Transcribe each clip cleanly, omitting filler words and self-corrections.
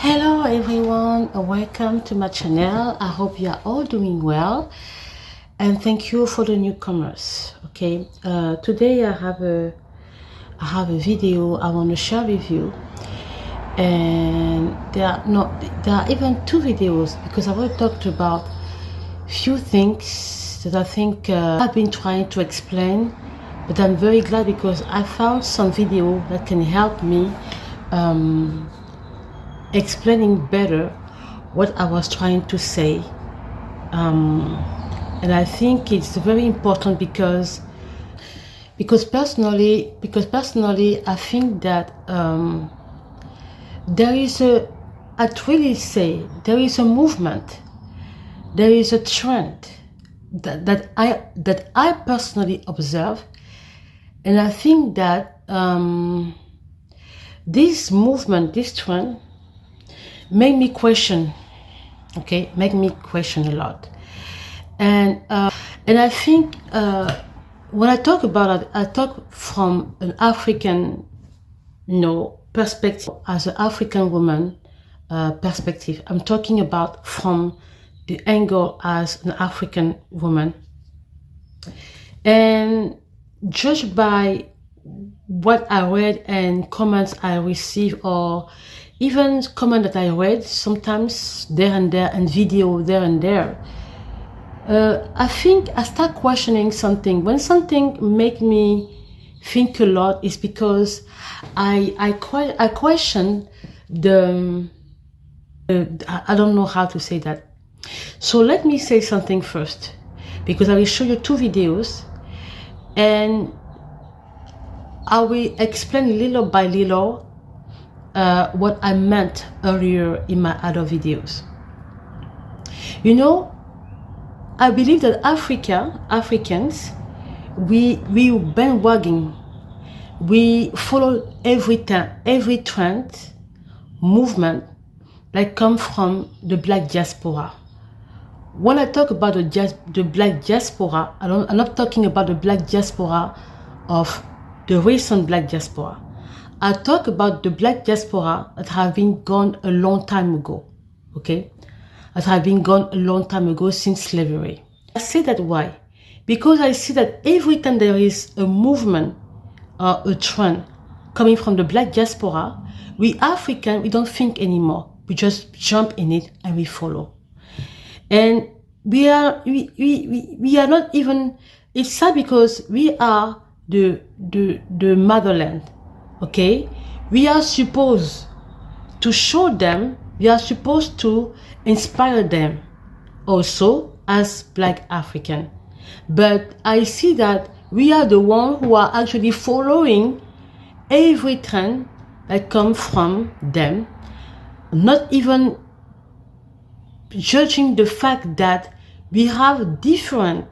Hello everyone, welcome to my channel. I hope you are all doing well, and thank you for the newcomers. Okay, today I have a video I want to share with you, and there are even two videos because I want to talk about few things that I think I've been trying to explain, but I'm very glad because I found some video that can help me explaining better what I was trying to say, and I think it's very important because personally I think that there is I'd really say there is a movement, there is a trend that I personally observe, and I think that this movement, this trend make me question a lot, and I think when I talk about it, I talk from an African perspective, as an African woman perspective. I'm talking about from the angle as an African woman, and judged by what I read and comments I receive, or even comment that I read sometimes there and there, and video there and there, I think I start questioning something. When something make me think a lot, is because I question the I don't know how to say that. So let me say something first, because I will show you two videos, and I will explain little by little what I meant earlier in my other videos. You know, I believe that Africans, we bandwagon, we follow every trend, movement that comes from the Black diaspora. When I talk about the Black diaspora, I'm not talking about the Black diaspora of the recent Black diaspora. I talk about the Black diaspora that have been gone a long time ago, okay? That have been gone a long time ago, since slavery. I say that why? Because I see that every time there is a movement or a trend coming from the Black diaspora, we African, we don't think anymore. We just jump in it and we follow. And we are not even, it's sad because we are the motherland. Okay, we are supposed to show them, we are supposed to inspire them also as Black African. But I see that we are the ones who are actually following every trend that comes from them, not even judging the fact that we have different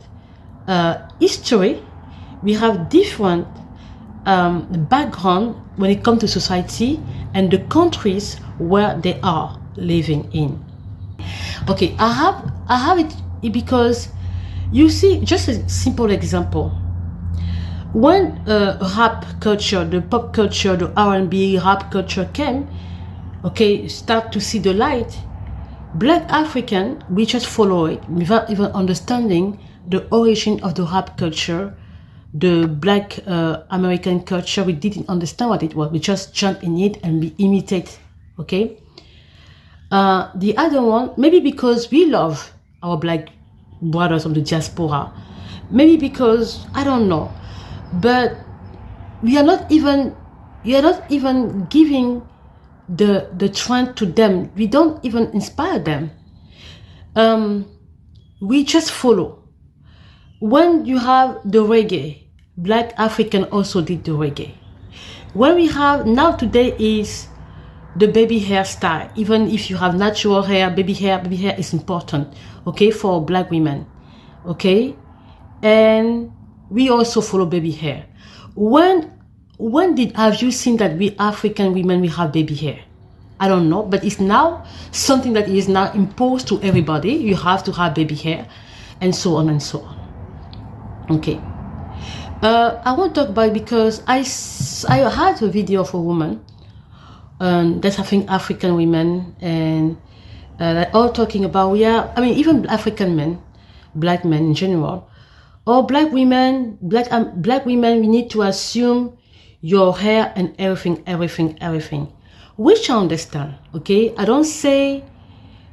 history, we have different background when it comes to society and the countries where they are living in. Okay, I have it because you see, just a simple example. When rap culture, the pop culture, the R&B rap culture came, okay, start to see the light, Black African, we just follow it without even understanding the origin of the rap culture. The Black American culture, we didn't understand what it was. We just jump in it and we imitate, okay? The other one, maybe because we love our Black brothers of the diaspora, maybe because, I don't know, but we are not even giving the trend to them. We don't even inspire them. We just follow. When you have the reggae, Black African also did the reggae. When we have now today is the baby hairstyle. Even if you have natural hair, baby hair is important, okay, for Black women, okay? And we also follow baby hair. When have you seen that we African women, we have baby hair? I don't know, but it's now something that is now imposed to everybody. You have to have baby hair, and so on and so on. Okay, I want to talk about it because I had a video of a woman That's I think African women and all talking about even African men, black men in general, or black women, black women. We need to assume your hair and everything, which I understand. Okay, I don't say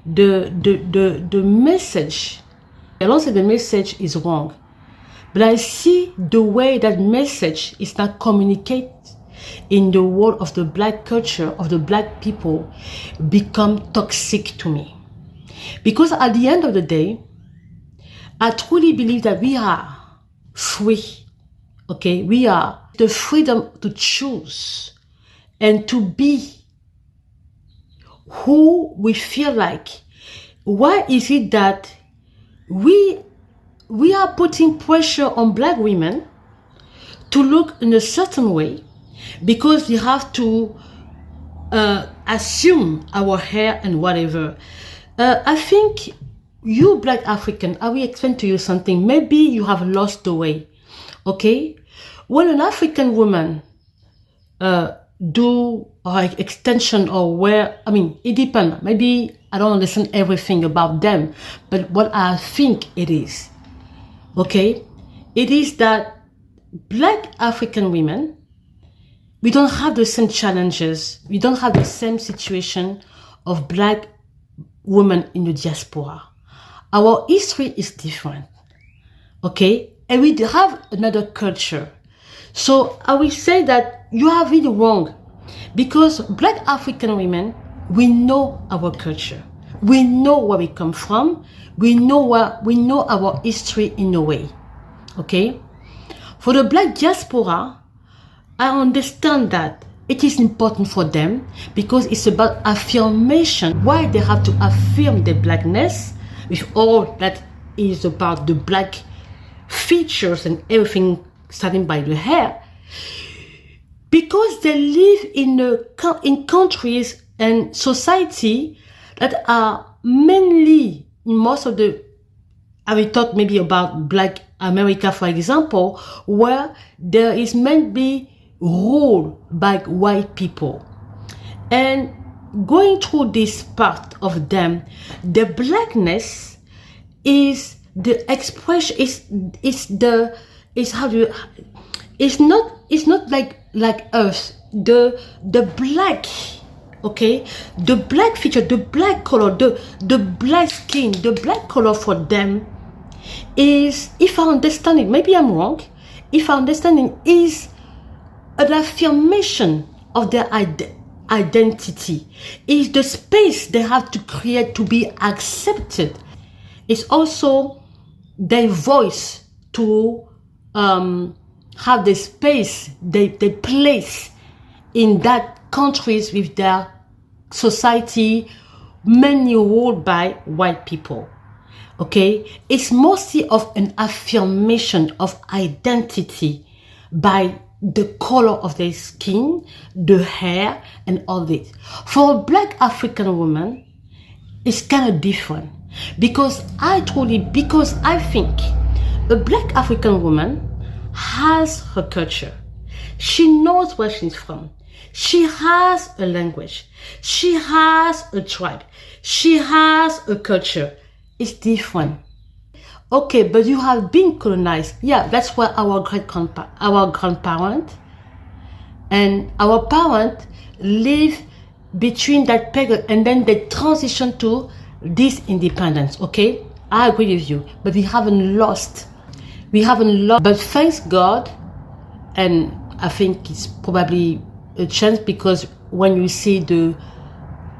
the message. I don't say the message is wrong, but I see the way that message is not communicated in the world of the black culture, of the black people, become toxic to me. Because at the end of the day, I truly believe that we are free. Okay, we are the freedom to choose and to be who we feel like. Why is it that we are putting pressure on black women to look in a certain way because we have to assume our hair and whatever? I think you black African, I will explain to you something. Maybe you have lost the way. Okay, when an African woman do like extension or wear, it depends. Maybe I don't understand everything about them, but what I think it is, okay, it is that black African women, we don't have the same challenges. We don't have the same situation of black women in the diaspora. Our history is different, okay? And we have another culture. So I will say that you are really wrong, because black African women, we know our culture. We know where we come from. We know our history in a way, okay? For the black diaspora, I understand that it is important for them because it's about affirmation. Why they have to affirm their blackness with all that is about the black features and everything, starting by the hair, because they live in countries and society that are mainly, in most of the, I will talk maybe about black America, for example, where there is maybe ruled by white people. And going through this part of them, the blackness is the expression, it's not like us. The black, okay, the black feature, the black color, the black skin, the black color for them is, if I understand it, maybe I'm wrong, if I understand it, is an affirmation of their identity. Is the space they have to create to be accepted. It's also their voice to have the space they place in that countries with their society mainly ruled by white people. Okay, it's mostly of an affirmation of identity by the color of their skin, the hair, and all this. For a black African woman, it's kind of different, because I think a black African woman has her culture. She knows where she's from. She has a language. She has a tribe. She has a culture. It's different. Okay, but you have been colonized. Yeah, that's why our grandparent and our parent live between that period, and then they transition to this independence. Okay, I agree with you, but we haven't lost. But thanks God, and I think it's probably a chance, because when you see the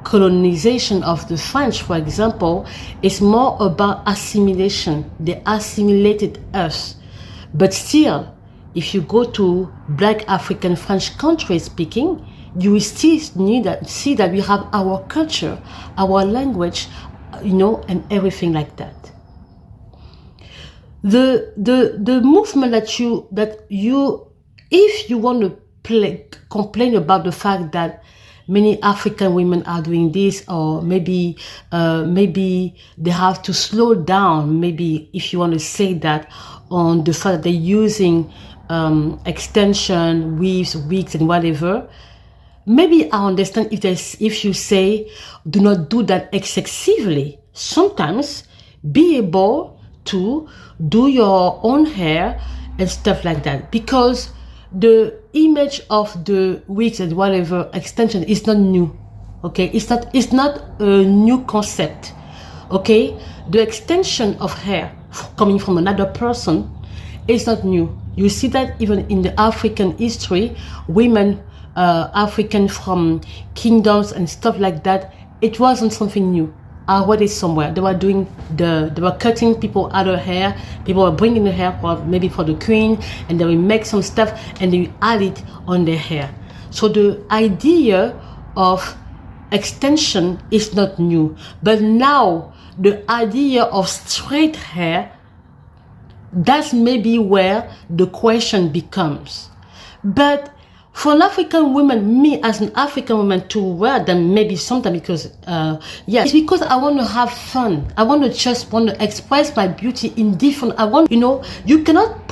colonization of the French, for example, it's more about assimilation. They assimilated us. But still, if you go to black African French countries speaking, you will still see that we have our culture, our language, and everything like that. The movement that you if you want to complain about the fact that many African women are doing this, or maybe they have to slow down, maybe if you want to say that, on the fact that they're using extension, weaves, wigs, and whatever, maybe I understand if you say, do not do that excessively. Sometimes be able to do your own hair and stuff like that, because the image of the wigs and whatever extension is not new. Okay, it's not a new concept. Okay, the extension of hair coming from another person is not new. You see that even in the African history, women, African from kingdoms and stuff like that, it wasn't something new. Already somewhere they were cutting people out of hair. People were bringing the hair maybe for the queen, and they will make some stuff and they will add it on their hair. So the idea of extension is not new, but now the idea of straight hair, that's maybe where the question becomes. But for an African woman, me as an African woman, to wear them maybe sometimes because, it's because I want to have fun. I want to express my beauty in different, you cannot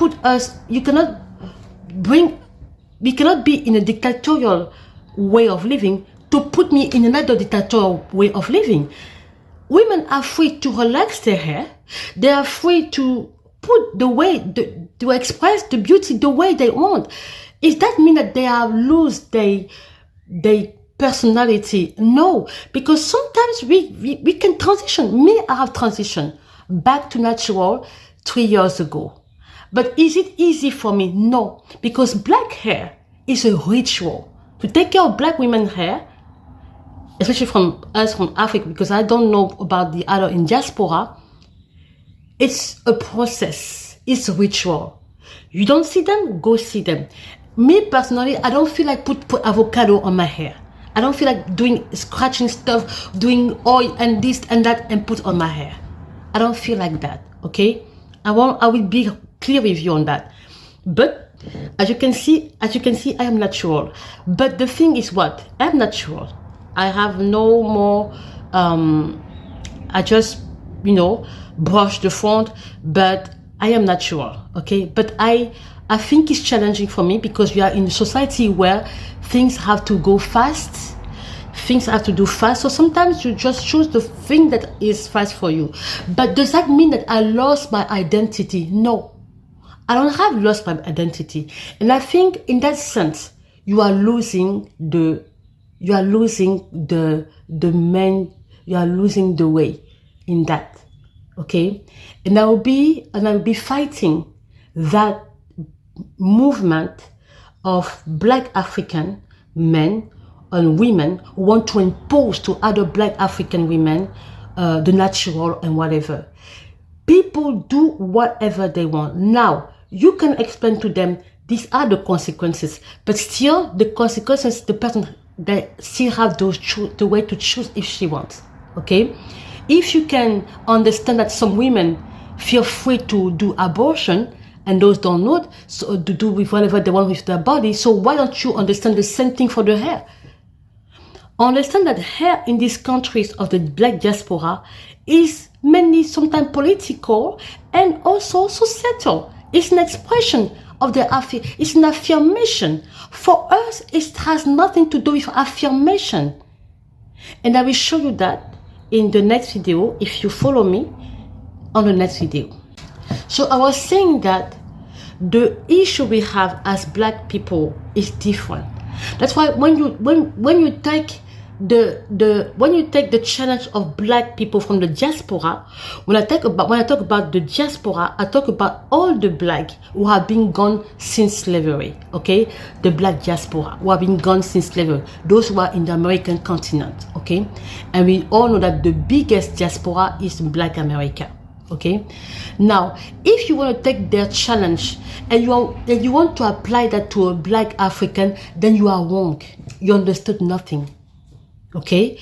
we cannot be in a dictatorial way of living to put me in another dictatorial way of living. Women are free to relax their hair. They are free to put to express the beauty the way they want. Does that mean that they have lose their personality? No, because sometimes we can transition. Me, I have transitioned back to natural 3 years ago. But is it easy for me? No, because black hair is a ritual. To take care of black women's hair, especially from Africa, because I don't know about the other in diaspora, it's a process. It's a ritual. You don't see them, go see them. Me personally, I don't feel like put avocado on my hair. I don't feel like doing scratching stuff, doing oil and this and that and put on my hair. I don't feel like that. Okay, I will be clear with you on that. But as you can see, I am natural. But the thing is what? I'm natural. I have no more. I just brush the front, but I am natural. Okay, but I think it's challenging for me because we are in a society where things have to go fast. Things have to do fast. So sometimes you just choose the thing that is fast for you. But does that mean that I lost my identity? No. I don't have lost my identity. And I think in that sense, you are losing the way in that. Okay? And I will be fighting that movement of black African men and women who want to impose to other black African women the natural and whatever. People do whatever they want. Now, you can explain to them these are the consequences, but still the consequences, the person that still have the way to choose if she wants. Okay? If you can understand that some women feel free to do abortion, and those don't know, so to do with whatever they want with their body. So why don't you understand the same thing for the hair? Understand that hair in these countries of the black diaspora is mainly sometimes political and also societal. It's an expression of it's an affirmation. For us, it has nothing to do with affirmation. And I will show you that in the next video if you follow me on the next video. So I was saying that the issue we have as black people is different. That's why when you take the challenge of black people from the diaspora, when I talk about the diaspora, I talk about all the black who have been gone since slavery. Okay, the black diaspora who have been gone since slavery, those who are in the American continent. Okay, and we all know that the biggest diaspora is Black America. Okay, now if you want to take their challenge and you want to apply that to a black African, then you are wrong. You understood nothing. Okay,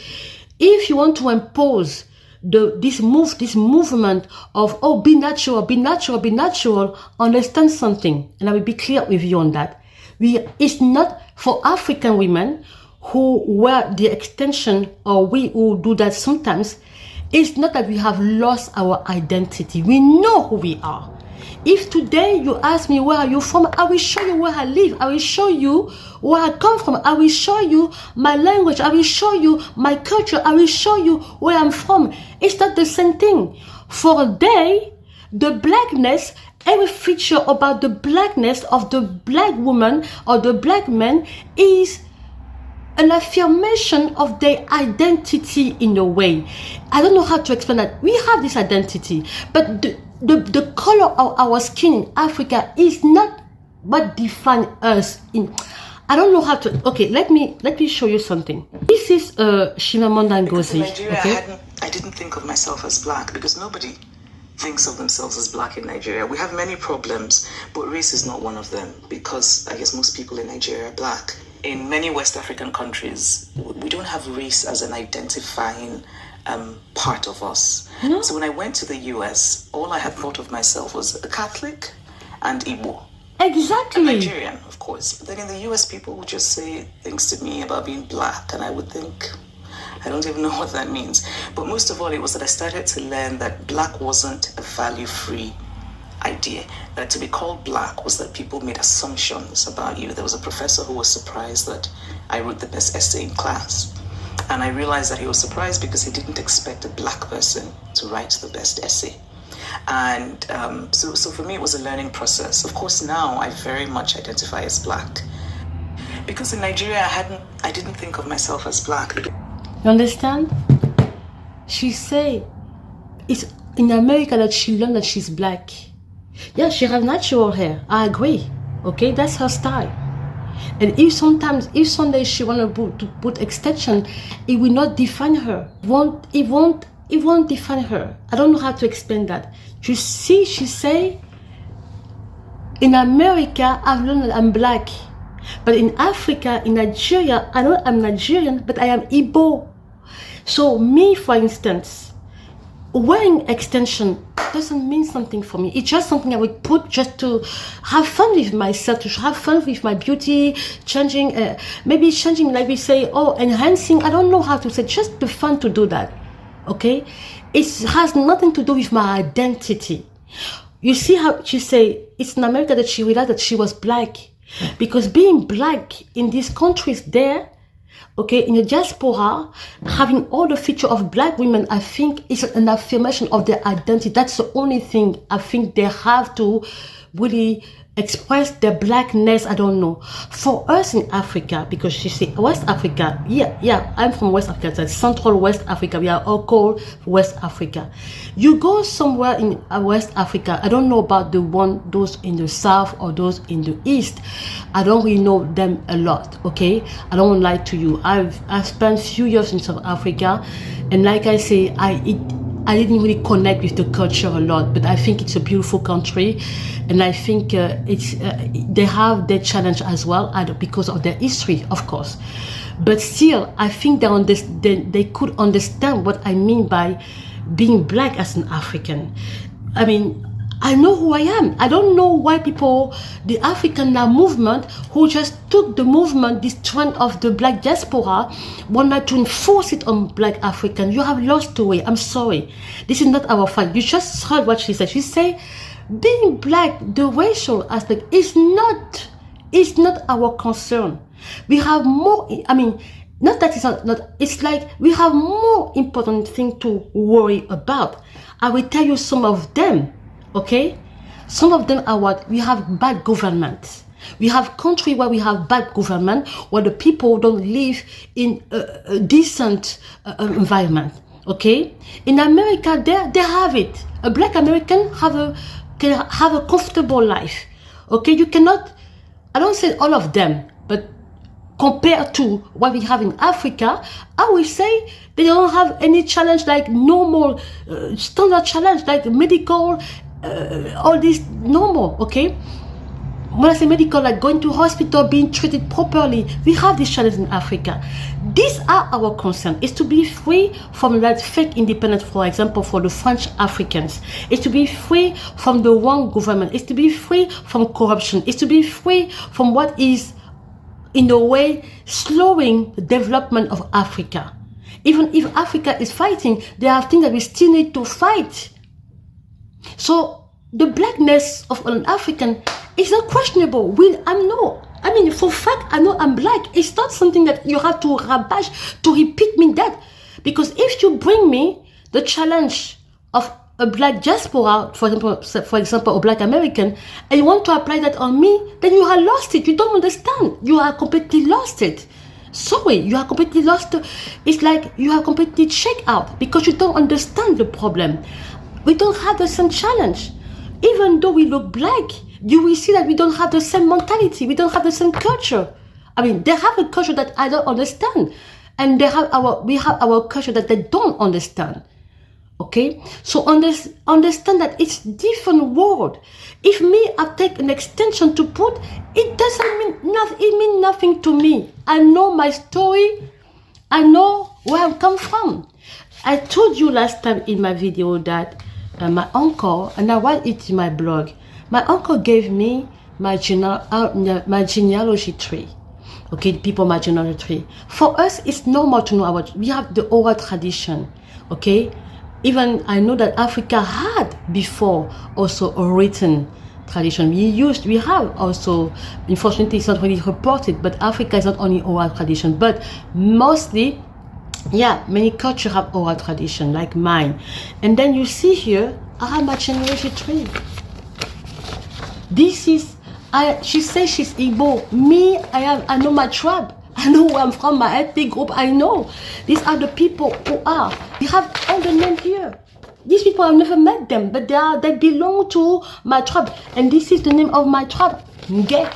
if you want to impose this movement of be natural, understand something, and I will be clear with you on that. It's not for African women who wear the extension, or we who do that sometimes. It's not that we have lost our identity. We know who we are. If today you ask me where are you from, I will show you where I live. I will show you where I come from. I will show you my language. I will show you my culture. I will show you where I'm from. It's not the same thing. For a day, the blackness, every feature about the blackness of the black woman or the black man is an affirmation of their identity in a way. I don't know how to explain that. We have this identity, but the color of our skin in Africa is not what defines us. I don't know how to. Okay, let me show you something. This is Chimamanda Ngozi. In Nigeria, okay? I didn't think of myself as black because nobody thinks of themselves as black in Nigeria. We have many problems, but race is not one of them because I guess most people in Nigeria are black. In many West African countries, we don't have race as an identifying part of us. No. So when I went to the US, all I had thought of myself was a Catholic and Igbo. Exactly. And Nigerian, of course. But then in the US, people would just say things to me about being black, and I would think, I don't even know what that means. But most of all, it was that I started to learn that black wasn't a value-free idea. That to be called black was that people made assumptions about you. There was a professor who was surprised that I wrote the best essay in class. And I realized that he was surprised because he didn't expect a black person to write the best essay. And so for me, it was a learning process. Of course, now I very much identify as black. Because in Nigeria, I didn't think of myself as black. You understand? She say it's in America that she learned that she's black. Yeah, she has natural hair. I agree. Okay, that's her style. And if someday she want to put extension, it will not define her. It won't define her. I don't know how to explain that. You see, she say, in America, I've learned that I'm black. But in Africa, in Nigeria, I know I'm Nigerian, but I am Igbo. So me, for instance, wearing extension doesn't mean something for me. It's just something I would put just to have fun with myself, to have fun with my beauty, maybe changing, like we say, enhancing. I don't know how to say, just the fun to do that. Okay? It has nothing to do with my identity. You see how she say, it's in America that she realized that she was black. Because being black in these countries there, okay, in the diaspora, having all the feature of black women, I think is an affirmation of their identity. That's the only thing I think they have to really express their blackness. I don't know. For us in Africa, because she say West Africa, yeah, I'm from West Africa, it's Central West Africa. We are all called West Africa. You go somewhere in West Africa, I don't know about those in the South or those in the East. I don't really know them a lot, okay? I don't lie to you. I've spent few years in South Africa, and like I say, I didn't really connect with the culture a lot, but I think it's a beautiful country, and I think they have their challenge as well because of their history, of course. But still, I think they could understand what I mean by being black as an African. I mean, I know who I am. I don't know why the African Now movement, who just took the movement, this trend of the black diaspora, wanted to enforce it on black Africans. You have lost the way. I'm sorry. This is not our fight. You just heard what she said. She said, being black, the racial aspect is not our concern. We have more, I mean, not that it's not, it's like we have more important things to worry about. I will tell you some of them. Okay, some of them are what we have bad government. We have country where we have bad government, where the people don't live in a decent environment. Okay, in America, they have it. A black American can have a comfortable life. Okay, you cannot. I don't say all of them, but compared to what we have in Africa, I will say they don't have any challenge like normal standard challenge like medical. All this normal, okay? When I say medical, like going to hospital, being treated properly, we have this challenge in Africa. These are our concern, is to be free from that fake independence, for example, for the French Africans. It's to be free from the wrong government. It's to be free from corruption. It's to be free from what is, in a way, slowing the development of Africa. Even if Africa is fighting, there are things that we still need to fight. So the blackness of an African is not questionable. For fact, I know I'm black. It's not something that you have to rabash to repeat me that. Because if you bring me the challenge of a black diaspora, for example, a black American, and you want to apply that on me, then you are lost it. You don't understand. You are completely lost it. Sorry, you are completely lost. It's like you are completely checked out because you don't understand the problem. We don't have the same challenge. Even though we look black, you will see that we don't have the same mentality. We don't have the same culture. They have a culture that I don't understand. And we have our culture that they don't understand. Okay, so understand that it's different world. If I take an extension to put, it doesn't mean nothing. It means nothing to me. I know my story. I know where I come from. I told you last time in my video that my uncle, and I write it in my blog, my uncle gave me my genealogy tree. Okay, people, my genealogy tree. For us, it's normal to know we have the oral tradition. Okay. Even I know that Africa had before also a written tradition. We have also, unfortunately it's not really reported, but Africa is not only oral tradition, but mostly, many cultures have oral tradition like mine. And then you see here, I have my genealogy tree. She says she's Igbo. Me, I know my tribe. I know where I'm from, my ethnic group, I know. These are the people who are. We have all the names here. These people, I've never met them, but they belong to my tribe. And this is the name of my tribe. Nge.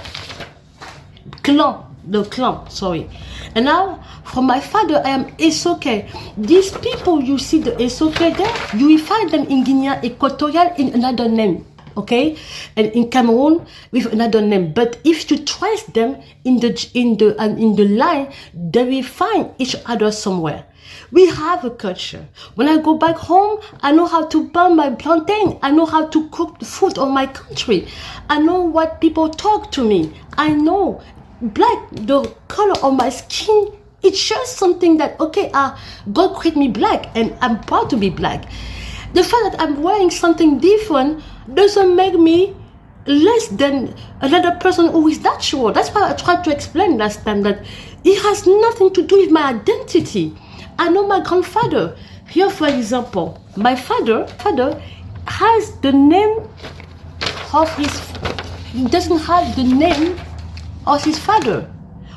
Clan, sorry. And now, from my father, I am Esoke. These people, you see the Esoke there, you will find them in Guinea Equatorial in another name. Okay, and in Cameroon with another name. But if you trace them in the line, they will find each other somewhere. We have a culture. When I go back home, I know how to burn my plantain. I know how to cook the food of my country. I know what people talk to me. I know the color of my skin. It shows something that God created me black, and I'm proud to be black. The fact that I'm wearing something different doesn't make me less than another person who is natural. That's why I tried to explain last time that it has nothing to do with my identity. I know my grandfather. Here, for example, my father has the name of he doesn't have the name of his father.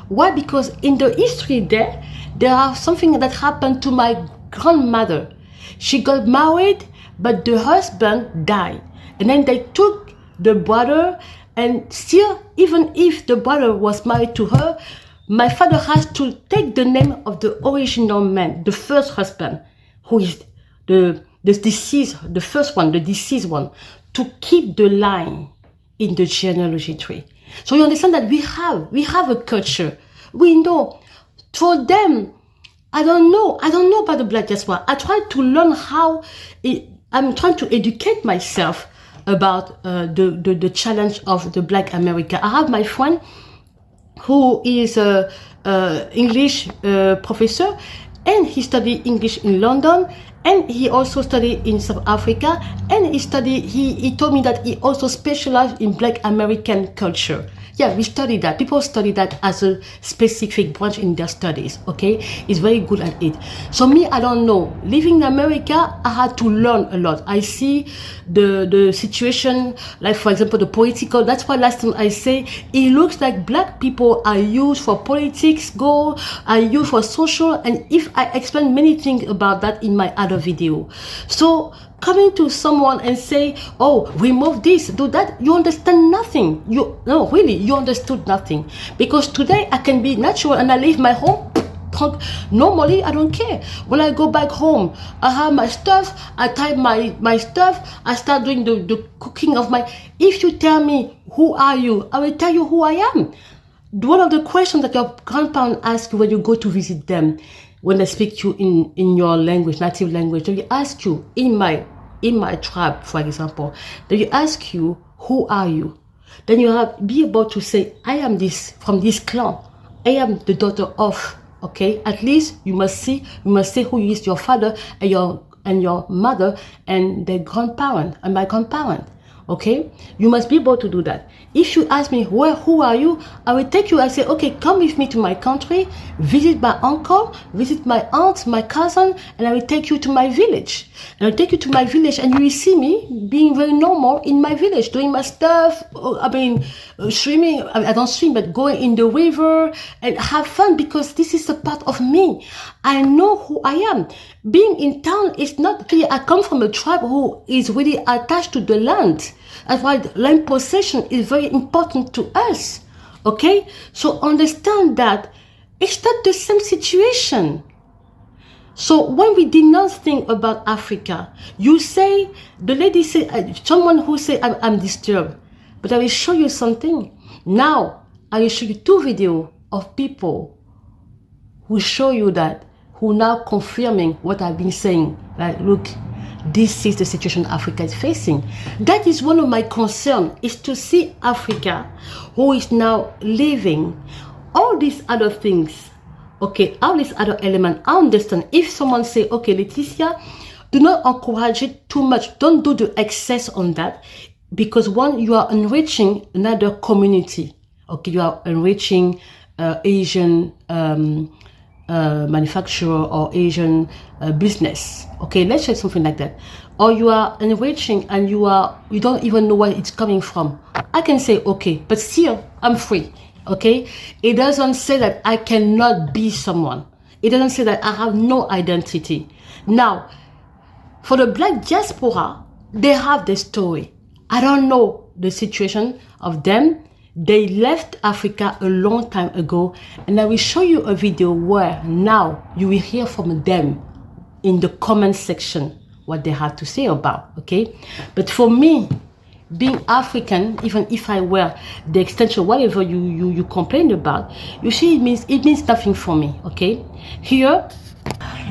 Why? Because in the history there are something that happened to my grandmother. She got married, but the husband died. And then they took the brother, and still, even if the brother was married to her, my father has to take the name of the original man, the first husband, who is the deceased, the first one, the deceased one, to keep the line in the genealogy tree. So you understand that we have a culture. We know. For them, I don't know about the black diaspora. I try to learn I'm trying to educate myself about the challenge of the black America. I have my friend who is a English professor, and he studied English in London, and he also studied in South Africa, and he told me that he also specialized in black American culture. Yeah, we study that. People study that as a specific branch in their studies, okay? It's very good at it. So me, I don't know. Living in America, I had to learn a lot. I see the situation, like for example, the political. That's why last time I say, it looks like black people are used for politics, are used for social, and if I explain many things about that in my other video. So, coming to someone and say, oh, remove this, do that, you understand nothing. You understood nothing. Because today I can be natural and I leave my home. Normally, I don't care. When I go back home, I have my stuff, I type my stuff, I start doing the cooking of my... If you tell me, who are you? I will tell you who I am. One of the questions that your grandparents ask you when you go to visit them, when they speak to you in your language, native language, they will ask you, in my tribe, for example, they will ask you, who are you? Then you be able to say, I am from this clan. I am the daughter of, okay? At least you must say who is your father and your mother and their grandparent and my grandparent. Okay, you must be able to do that. If you ask me who are you, I will take you. I say, okay, come with me to my country, visit my uncle, visit my aunt, my cousin, and I will take you to my village. And I'll take you to my village, and you will see me being very normal in my village, doing my stuff. I mean, swimming. I don't swim, but going in the river and have fun, because this is a part of me. I know who I am. Being in town is not really. I come from a tribe who is really attached to the land. That's why land possession is very important to us. Okay, so understand that it's not the same situation. So when we did not think about Africa, you say, the lady said, someone who say I'm disturbed, but I will show you something. Now I will show you 2 videos of people who show you that, who now confirming what I've been saying. Like, look, this is the situation Africa is facing. That is one of my concerns, is to see Africa, who is now living all these other things. Okay, all these other elements. I understand. If someone say, okay, Laetitia, do not encourage it too much. Don't do the excess on that. Because one, you are enriching another community. Okay, you are enriching Asian manufacturer or Asian business. Okay, let's say something like that. Or you are enriching and you don't even know where it's coming from. I can say, okay, but still, I'm free. Okay, it doesn't say that I cannot be someone. It doesn't say that I have no identity. Now, for the Black diaspora, they have the story. I don't know the situation of them. They left Africa a long time ago, and I will show you a video where now you will hear from them in the comment section what they have to say about. Okay, but for me, being African, even if I wear the extension, whatever you complain about, you see, it means nothing for me. Okay, here,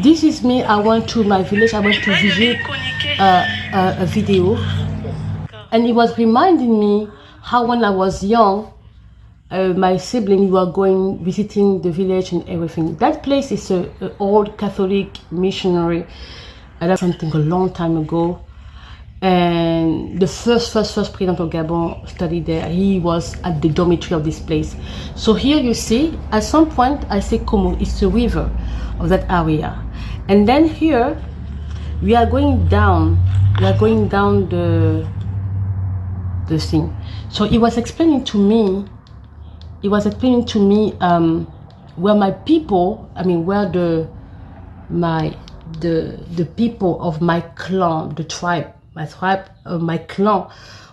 this is me. I went to my village. I went to visit a video, and it was reminding me how when I was young, my siblings were visiting the village and everything. That place is an old Catholic missionary. That's something a long time ago. And the first president of Gabon studied there. He was at the dormitory of this place. So here you see, at some point, I say Komo, it's the river of that area. And then here, we are going down. We are going down the thing. So he was explaining to me. Where my people, I mean, where the people of my clan, my clan,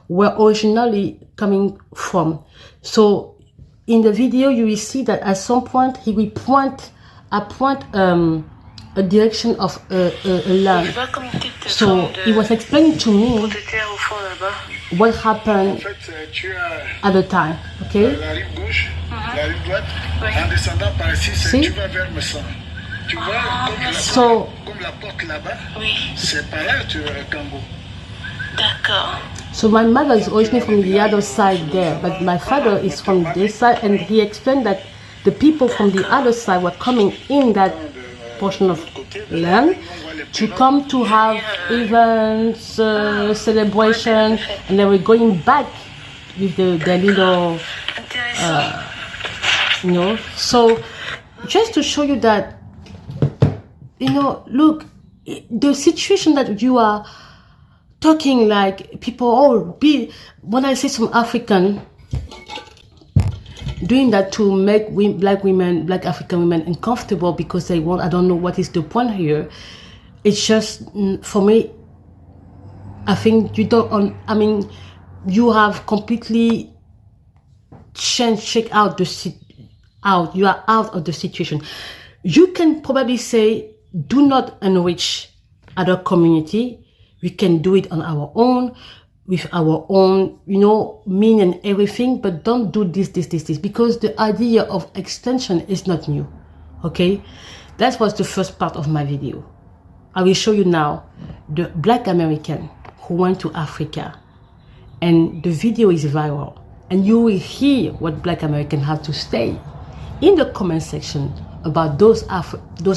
were originally coming from. So in the video, you will see that at some point he will point a direction of a land. So he was explaining to me what happened at the time. Okay. La rive gauche, la rive droite, en descendant par ici, tu vas vers Messan. Tu vois, comme la porte là-bas, c'est par là tu vas Kango. D'accord. So my mother is originally from the other side there, but my father is from this side, and he explained that the people from the other side were coming in that portion of land to come to have events, celebration, and they were going back with their little, So just to show you that, look, the situation that you are talking like people, when I say some African doing that to make black African women uncomfortable because they want, I don't know what is the point here. It's just, for me, I think you have completely checked out you are out of the situation. You can probably say, do not enrich other community. We can do it on our own, with our own, mean and everything, but don't do this, because the idea of extension is not new, okay? That was the first part of my video. I will show you now the Black American who went to Africa, and the video is viral, and you will hear what Black Americans have to say in the comment section about those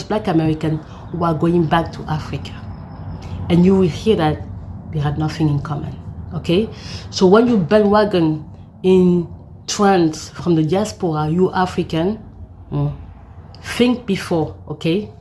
Black Americans who are going back to Africa, and you will hear that they had nothing in common. Okay, so when you bandwagon in trends from the diaspora, you African, think before, okay?